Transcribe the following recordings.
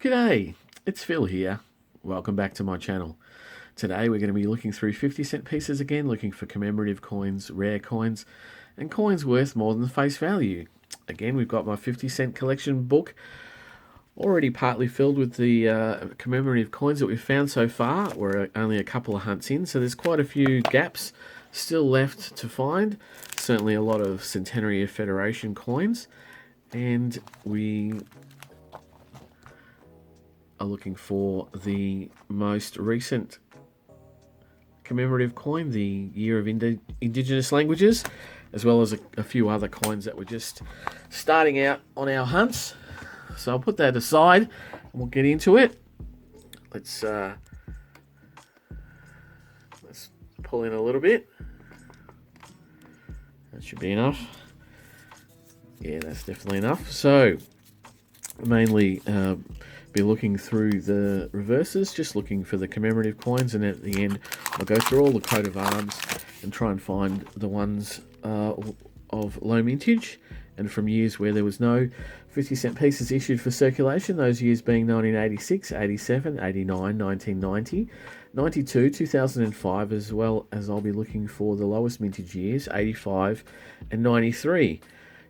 G'day, it's Phil here. Welcome back to my channel. Today we're going to be looking through 50-cent pieces again, looking for commemorative coins, rare coins, and coins worth more than face value. Again, we've got my 50-cent collection book already partly filled with the commemorative coins that we've found so far. We're only a couple of hunts in, so there's quite a few gaps still left to find. Certainly a lot of Centennial Federation coins, and we are looking for the most recent commemorative coin, the year of Indigenous languages, as well as a few other coins that we're just starting out on our hunts. So I'll put that aside and we'll get into it. Let's pull in a little bit. That should be enough. Yeah, that's definitely enough. So mainly be looking through the reverses, just looking for the commemorative coins, and at the end I'll go through all the coat of arms and try and find the ones of low mintage and from years where there was no 50-cent pieces issued for circulation, those years being 1986, 87, 89, 1990, 92, 2005, as well as I'll be looking for the lowest mintage years, 85 and 93.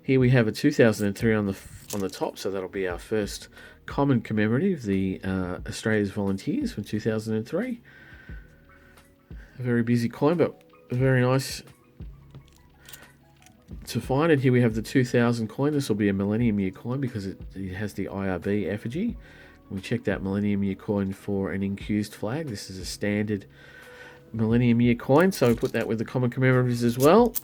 Here we have a 2003 on the top, so that'll be our first common commemorative, the Australia's Volunteers from 2003. A very busy coin, but very nice to find. And here we have the 2000 coin. This will be a Millennium Year coin because it has the IRB effigy. We checked out Millennium Year coin for an incused flag. This is a standard Millennium Year coin, so we put that with the common commemoratives as well.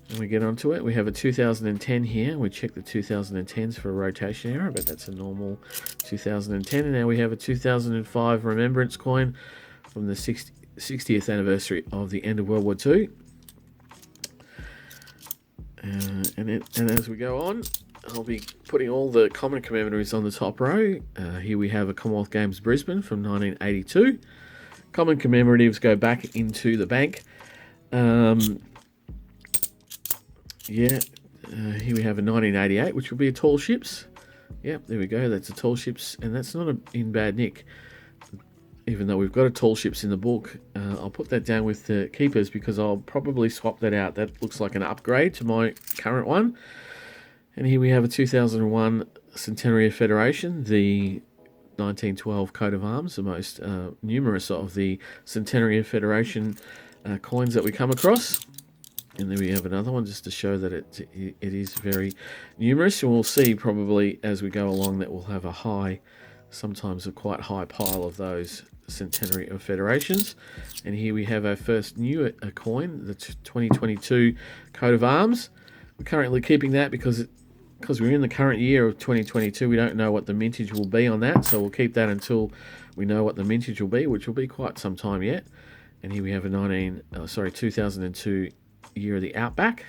And we get onto it. We have a 2010 here. We check the 2010s for a rotation error, but that's a normal 2010. And now we have a 2005 remembrance coin from the 60th anniversary of the end of World War II. And as we go on, I'll be putting all the common commemoratives on the top row. Here we have a Commonwealth Games Brisbane from 1982. Common commemoratives go back into the bank. Here we have a 1988, which will be a Tall Ships. Yep, there we go. That's a Tall Ships, and that's not in bad nick. Even though we've got a Tall Ships in the book, I'll put that down with the keepers because I'll probably swap that out. That looks like an upgrade to my current one. And here we have a 2001 Centennial Federation, the 1912 coat of arms, the most numerous of the Centennial Federation coins that we come across. And then we have another one just to show that it is very numerous. And we'll see probably as we go along that we'll have sometimes a quite high pile of those Centennial Federations. And here we have our first new coin, the 2022 coat of arms. We're currently keeping that because we're in the current year of 2022. We don't know what the mintage will be on that, so we'll keep that until we know what the mintage will be, which will be quite some time yet. And here we have a 2002 year of the Outback,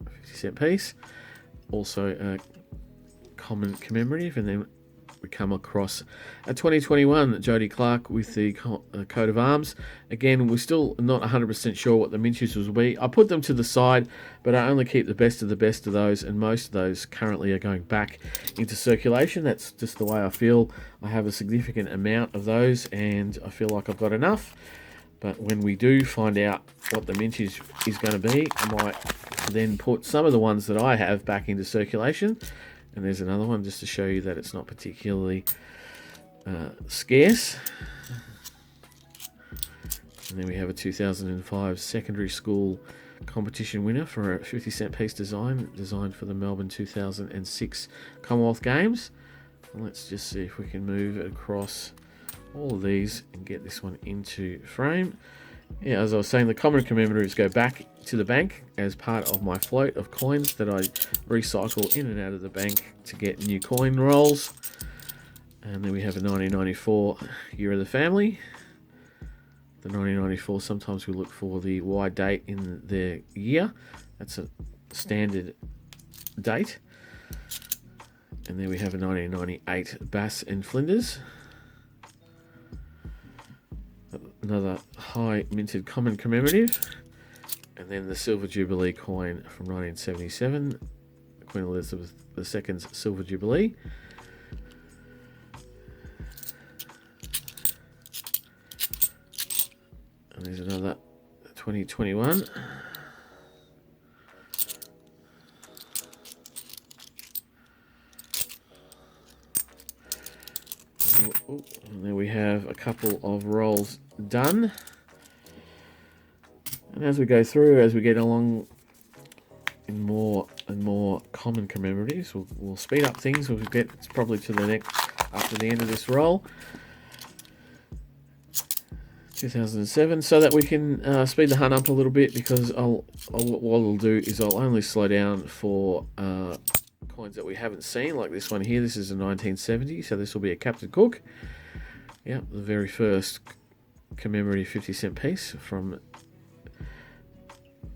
50-cent piece. Also a common commemorative, and then we come across a 2021 Jody Clark with the coat of arms. Again, we're still not 100% sure what the mintages will be. I put them to the side, but I only keep the best of those, and most of those currently are going back into circulation. That's just the way I feel. I have a significant amount of those, and I feel like I've got enough. But when we do find out what the mintage is going to be, I might then put some of the ones that I have back into circulation. And there's another one just to show you that it's not particularly scarce. And then we have a 2005 secondary school competition winner for a 50-cent piece designed for the Melbourne 2006 Commonwealth Games. And let's just see if we can move it across all of these and get this one into frame. Yeah, as I was saying, the common commemoratives go back to the bank as part of my float of coins that I recycle in and out of the bank to get new coin rolls. And then we have a 1994 year of the family. The 1994, sometimes we look for the wide date in their year. That's a standard date. And then we have a 1998 Bass and Flinders. Another high minted common commemorative. And then the Silver Jubilee coin from 1977, Queen Elizabeth II's Silver Jubilee. there's another 2021. And there we have a couple of rolls done. And as we go through, as we get along in more and more common commemoratives, we'll speed up things. We'll get probably to the next, after the end of this roll. 2007, so that we can speed the hunt up a little bit, because what I'll do is I'll only slow down for coins that we haven't seen, like this one here. This is a 1970, so this will be a Captain Cook. Yeah, the very first commemorative 50-cent piece from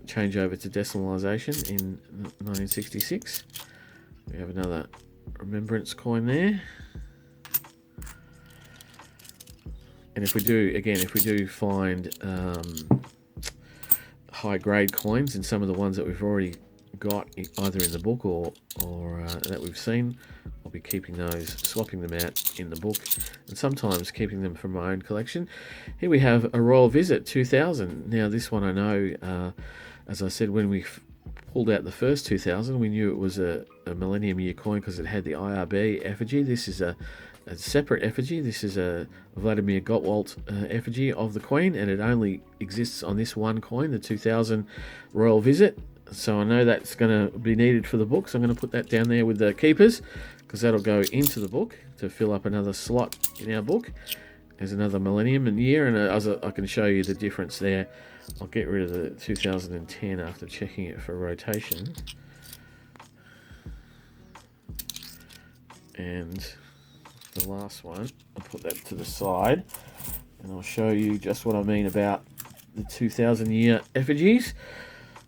changeover to decimalisation in 1966. We have another remembrance coin there. And if we do find high grade coins in some of the ones that we've already got either in the book or that we've seen, I'll be keeping those, swapping them out in the book, and sometimes keeping them from my own collection. Here we have a Royal Visit 2000. Now this one I know, as I said, when we pulled out the first 2000, we knew it was a Millennium Year coin because it had the IRB effigy. This is a separate effigy. This is a Vladimir Gottwald effigy of the Queen, and it only exists on this one coin, the 2000 Royal Visit. So I know that's going to be needed for the book, so I'm going to put that down there with the keepers, because that'll go into the book to fill up another slot in our book. There's another Millennium Year, and I can show you the difference there. I'll get rid of the 2010 after checking it for rotation. And the last one, I'll put that to the side, and I'll show you just what I mean about the 2000 year effigies.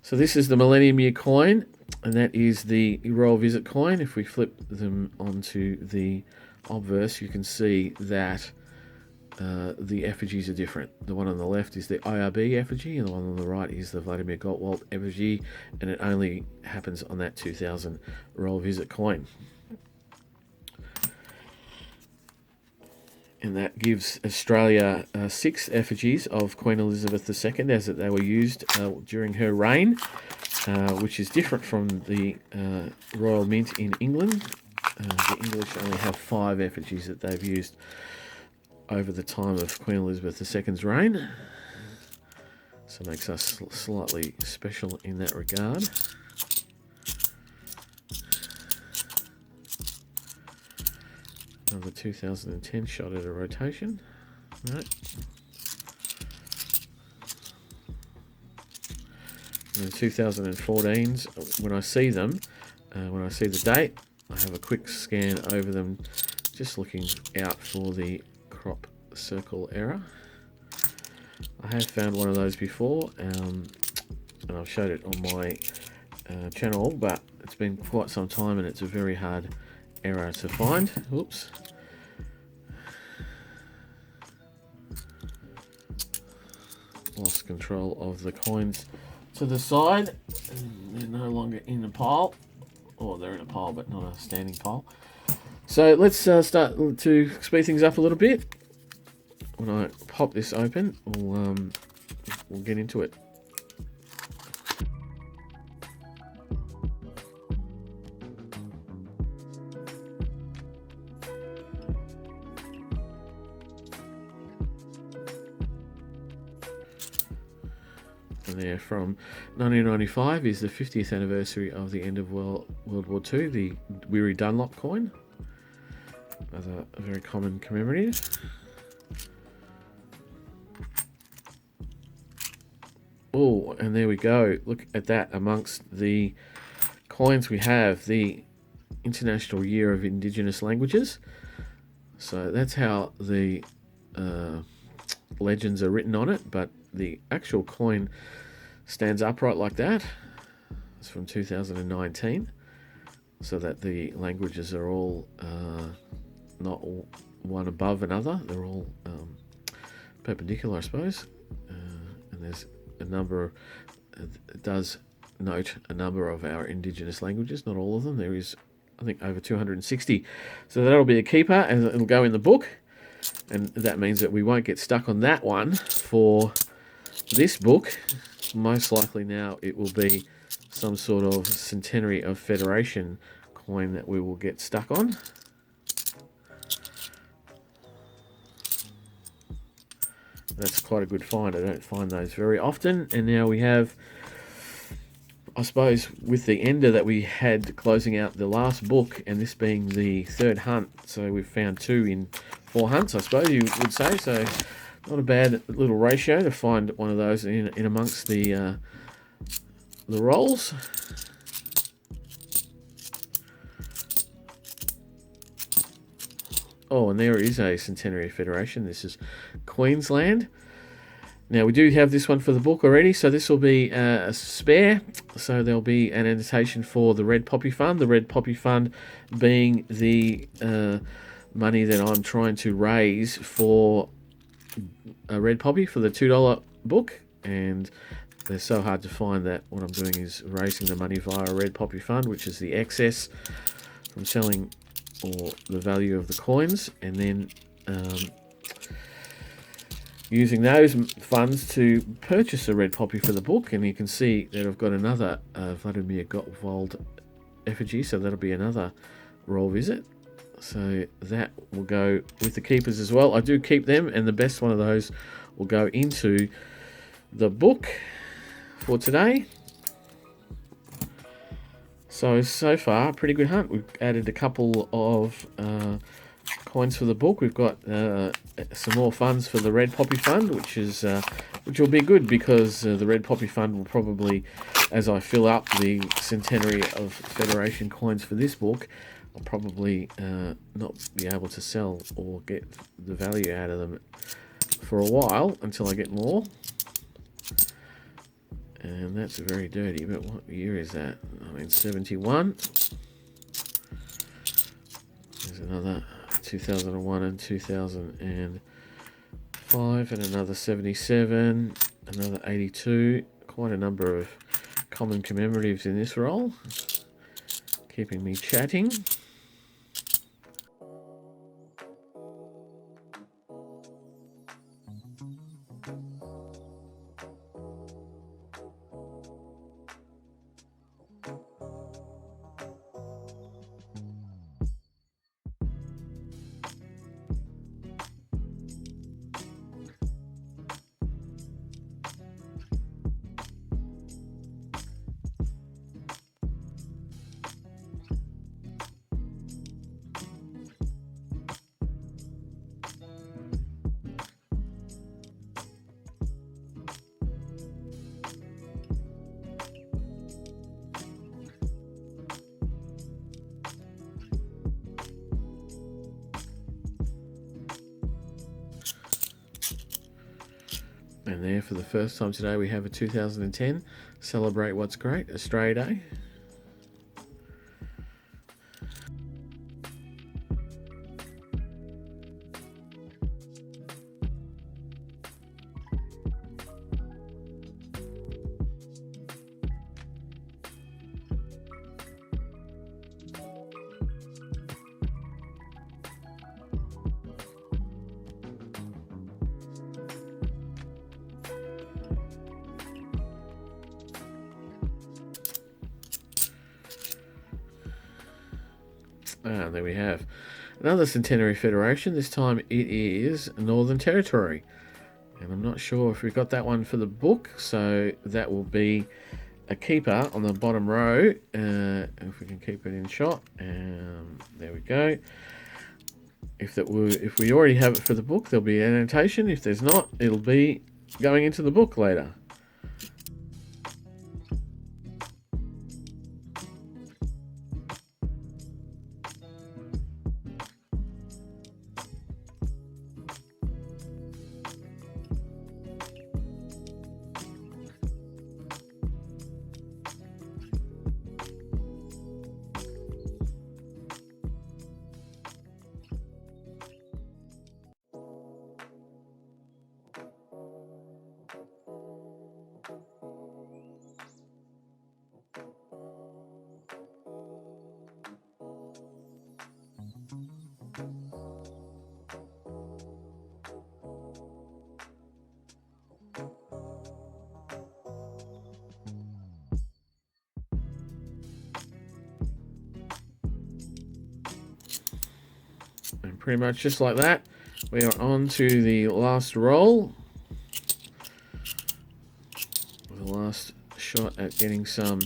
So this is the Millennium Year coin, and that is the Royal Visit coin. If we flip them onto the obverse, you can see that the effigies are different. The one on the left is the IRB effigy, and the one on the right is the Vladimir Gottwald effigy, and it only happens on that 2000 Royal Visit coin. And that gives Australia 6 effigies of Queen Elizabeth II as they were used during her reign, which is different from the Royal Mint in England. The English only have 5 effigies that they've used over the time of Queen Elizabeth II's reign. So it makes us slightly special in that regard. Another 2010 shot at a rotation. Right. And the 2014s, when I see them, when I see the date, I have a quick scan over them, just looking out for the crop circle error. I have found one of those before, and I've showed it on my channel, but it's been quite some time and it's a very hard error to find. Oops. Lost control of the coins to the side. They're no longer in a pile. Or they're in a pile, but not a standing pile. So let's start to speed things up a little bit. When I pop this open, we'll get into it. And there, from 1995 is the 50th anniversary of the end of World War II, the Weary Dunlop coin. Another very common commemorative. Oh, and there we go. Look at that. Amongst the coins we have the International Year of Indigenous Languages. So that's how the legends are written on it, but the actual coin stands upright like that. It's from 2019, so that the languages are all not one above another. They're all perpendicular, I suppose. And there's a number. It does note a number of our Indigenous languages, not all of them. There is, I think, over 260. So that'll be a keeper, and it'll go in the book. And that means that we won't get stuck on that one for this book, most likely now it will be some sort of Centennial of Federation coin that we will get stuck on. That's quite a good find. I don't find those very often. And now we have, I suppose, with the ender that we had closing out the last book, and this being the third hunt, so we've found 2 in 4 hunts, I suppose you would say. So not a bad little ratio to find one of those in amongst the rolls. Oh, and there is a Centennial Federation. This is Queensland. Now, we do have this one for the book already, so this will be a spare. So there'll be an annotation for the Red Poppy Fund. The Red Poppy Fund being the money that I'm trying to raise for a Red Poppy for the $2 book. And they're so hard to find that what I'm doing is raising the money via a Red Poppy Fund, which is the excess from selling or the value of the coins, and then using those funds to purchase a Red Poppy for the book. And you can see that I've got another Vladimir Gottwald effigy, so that'll be another roll visit. So that will go with the keepers as well. I do keep them, and the best one of those will go into the book for today. So far, pretty good hunt. We've added a couple of coins for the book. We've got some more funds for the Red Poppy Fund, which will be good, because the Red Poppy Fund will probably, as I fill up the Centenary of Federation coins for this book, I'll probably not be able to sell or get the value out of them for a while until I get more. And that's very dirty, but what year is that? I mean, 71. There's another 2001 and 2005, and another 77, another 82. Quite a number of common commemoratives in this roll, keeping me chatting. And there, for the first time today, we have a 2010 Celebrate What's Great Australia Day. And there we have another Centenary Federation. This time it is Northern Territory. And I'm not sure if we got that one for the book, so that will be a keeper on the bottom row. If we can keep it in shot. There we go. If we already have it for the book, there'll be an annotation. If there's not, it'll be going into the book later. pretty much just like that. We are on to the last roll. The last shot at getting some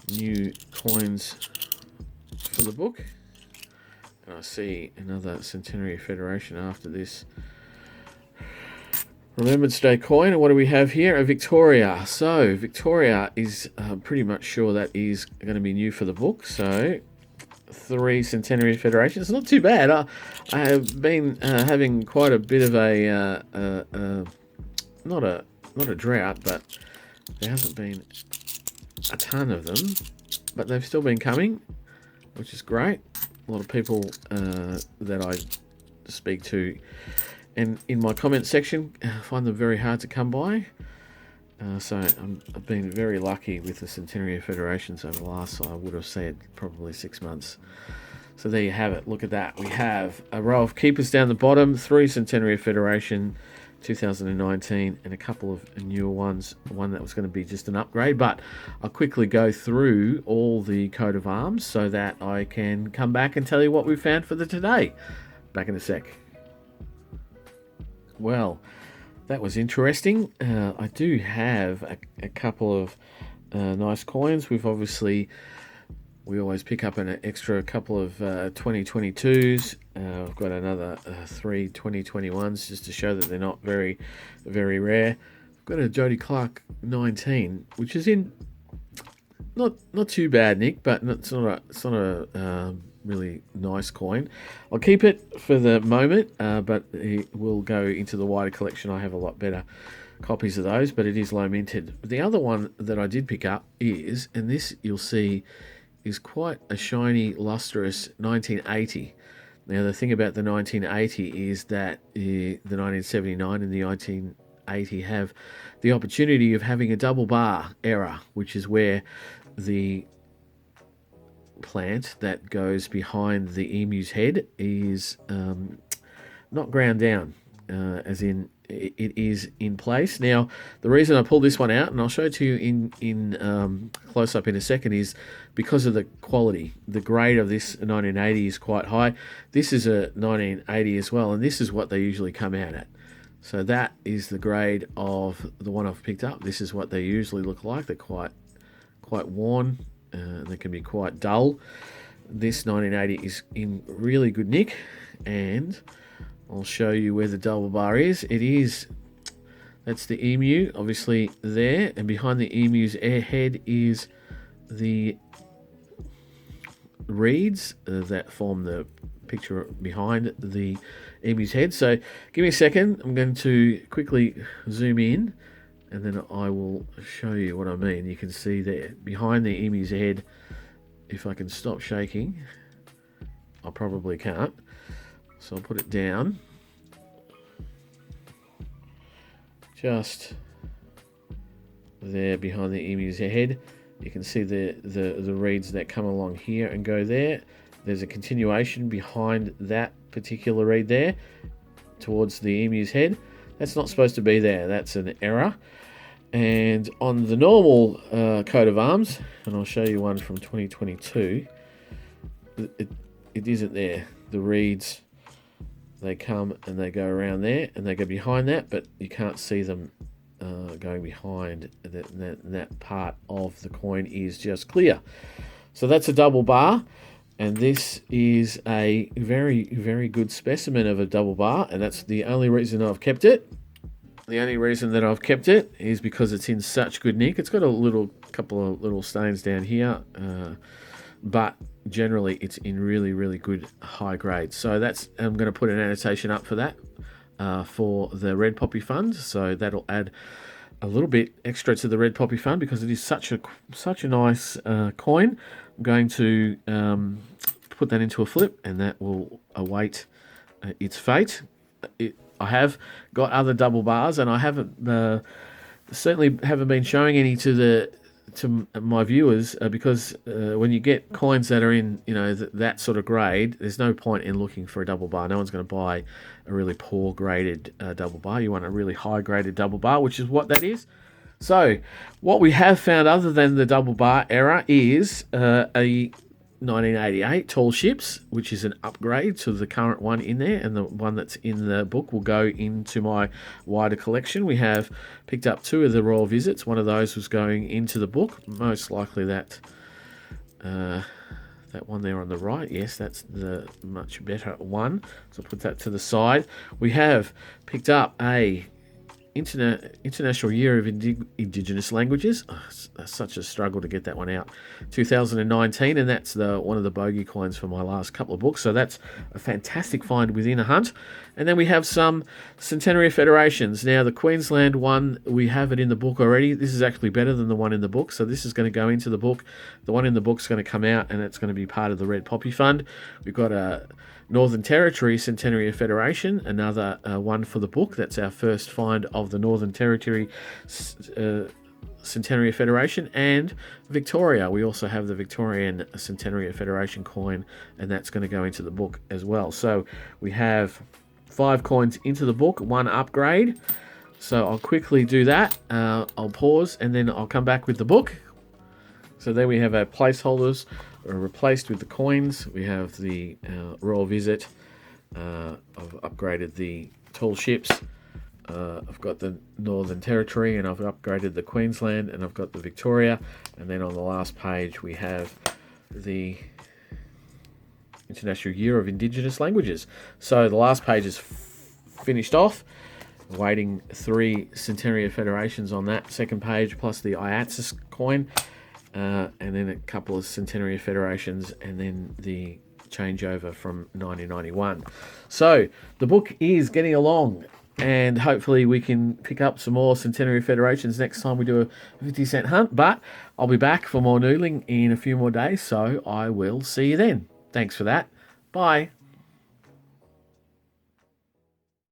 new coins for the book. And I see another Centennial Federation after this. Remembrance Day coin. And what do we have here? A Victoria. So Victoria is pretty much sure that is going to be new for the book. So 3 Centennial Federations. Not too bad. I have been having quite a bit of not a drought, but there hasn't been a ton of them, but they've still been coming, which is great. A lot of people that I speak to and in my comment section find them very hard to come by. So I've been very lucky with the Centennial Federations over the last, I would have said, probably 6 months. So there you have it. Look at that. We have a row of keepers down the bottom, 3 Centennial Federation 2019, and a couple of newer ones. One that was going to be just an upgrade, but I'll quickly go through all the coat of arms so that I can come back and tell you what we found for the today. Back in a sec. Well, that was interesting. I do have a couple of nice coins. We always pick up an extra couple of 2022s. I've got another 3 2021s just to show that they're not very, very rare. I've got a Jody Clark 19, which is in not too bad, Nick, but it's not a really nice coin. I'll keep it for the moment, but it will go into the wider collection. I have a lot better copies of those, but it is low minted. The other one that I did pick up is, and this you'll see, is quite a shiny, lustrous 1980. Now, the thing about the 1980 is that the 1979 and the 1980 have the opportunity of having a double bar error, which is where the plant that goes behind the emu's head is not ground down, as in it is in place. Now, the reason I pulled this one out, and I'll show it to you in close up in a second, is because of the quality. The grade of this 1980 is quite high. This is a 1980 as well, and this is what they usually come out at. So that is the grade of the one I've picked up. This is what they usually look like. They're quite worn. They can be quite dull. This 1980 is in really good nick, and I'll show you where the double bar is. That's the emu, obviously there, and behind the emu's head is the reeds that form the picture behind the emu's head. So give me a second. I'm going to quickly zoom in, and then I will show you what I mean. You can see there behind the emu's head, if I can stop shaking, I probably can't. So I'll put it down. Just there behind the emu's head. You can see the reeds that come along here and go there. There's a continuation behind that particular reed there towards the emu's head. That's not supposed to be there. That's an error. And on the normal coat of arms, and I'll show you one from 2022, it isn't there. The reeds, they come and they go around there and they go behind that, but you can't see them going behind. That part of the coin is just clear. So that's a double bar, and this is a very, very good specimen of a double bar, and that's the only reason I've kept it. The only reason that I've kept it is because it's in such good nick. It's got a couple of little stains down here, but generally it's in really, really good high grade. So I'm going to put an annotation up for that for the Red Poppy Fund. So that'll add a little bit extra to the Red Poppy Fund because it is such a nice coin. I'm going to put that into a flip, and that will await its fate. I have got other double bars, and I certainly haven't been showing any to my viewers because when you get coins that are in that sort of grade, there's no point in looking for a double bar. No one's going to buy a really poor graded double bar. You want a really high graded double bar, which is what that is. So what we have found other than the double bar error is a 1988 tall ships, which is an upgrade to the current one in there, and the one that's in the book will go into my wider collection. We have picked up 2 of the Royal Visits. One of those was going into the book. Most likely that that one there on the right. Yes, that's the much better one. So I'll put that to the side. We have picked up a International Year of Indigenous Languages. Oh, it's such a struggle to get that one out. 2019, and that's one of the bogey coins for my last couple of books. So that's a fantastic find within a hunt. And then we have some Centennial Federations. Now, the Queensland one, we have it in the book already. This is actually better than the one in the book, so this is going to go into the book. The one in the book is going to come out, and it's going to be part of the Red Poppy Fund. We've got a Northern Territory Centennial Federation, another one for the book. That's our first find of the Northern Territory Centennial Federation. And Victoria, we also have the Victorian Centennial Federation coin, and that's going to go into the book as well. So we have 5 coins into the book, 1 upgrade. So I'll quickly do that. I'll pause, and then I'll come back with the book. So there we have our placeholders replaced with the coins. We have the Royal Visit. I've upgraded the tall ships. I've got the Northern Territory, and I've upgraded the Queensland, and I've got the Victoria. And then on the last page we have the International Year of Indigenous Languages. So the last page is finished off. Waiting 3 Centennial Federations on that second page, plus the IATSIS coin. And then a couple of Centennial Federations, and then the changeover from 1991. So the book is getting along, and hopefully we can pick up some more Centennial Federations next time we do a 50-cent hunt. But I'll be back for more noodling in a few more days, so I will see you then. Thanks for that. Bye.